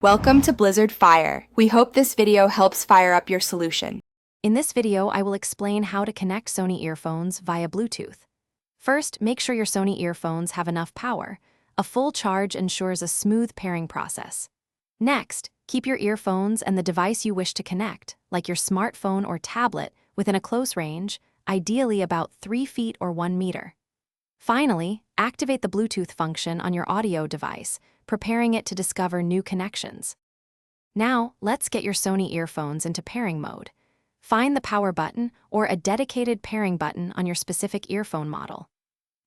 Welcome to Blizzard Fire. We hope this video helps fire up your solution. In this video, I will explain how to connect Sony earphones via Bluetooth. First, make sure your Sony earphones have enough power. A full charge ensures a smooth pairing process. Next, keep your earphones and the device you wish to connect, like your smartphone or tablet, within a close range, ideally about 3 feet or 1 meter. Finally, activate the Bluetooth function on your audio device, preparing it to discover new connections. Now, let's get your Sony earphones into pairing mode. Find the power button or a dedicated pairing button on your specific earphone model.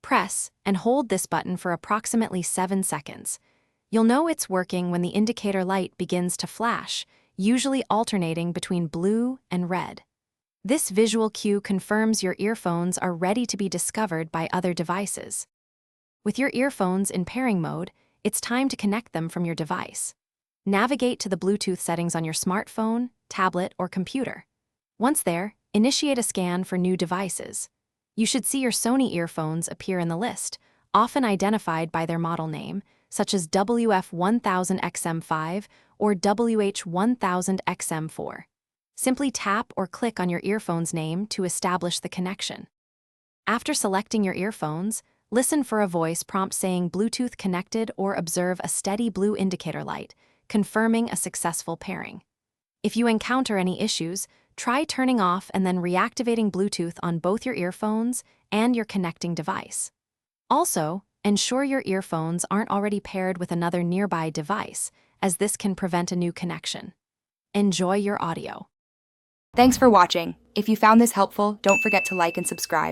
Press and hold this button for approximately 7 seconds. You'll know it's working when the indicator light begins to flash, usually alternating between blue and red. This visual cue confirms your earphones are ready to be discovered by other devices. With your earphones in pairing mode, it's time to connect them from your device. Navigate to the Bluetooth settings on your smartphone, tablet, or computer. Once there, initiate a scan for new devices. You should see your Sony earphones appear in the list, often identified by their model name, such as WF1000XM5 or WH1000XM4. Simply tap or click on your earphone's name to establish the connection. After selecting your earphones, listen for a voice prompt saying Bluetooth connected or observe a steady blue indicator light, confirming a successful pairing. If you encounter any issues, try turning off and then reactivating Bluetooth on both your earphones and your connecting device. Also, ensure your earphones aren't already paired with another nearby device, as this can prevent a new connection. Enjoy your audio. Thanks for watching. If you found this helpful, don't forget to like and subscribe.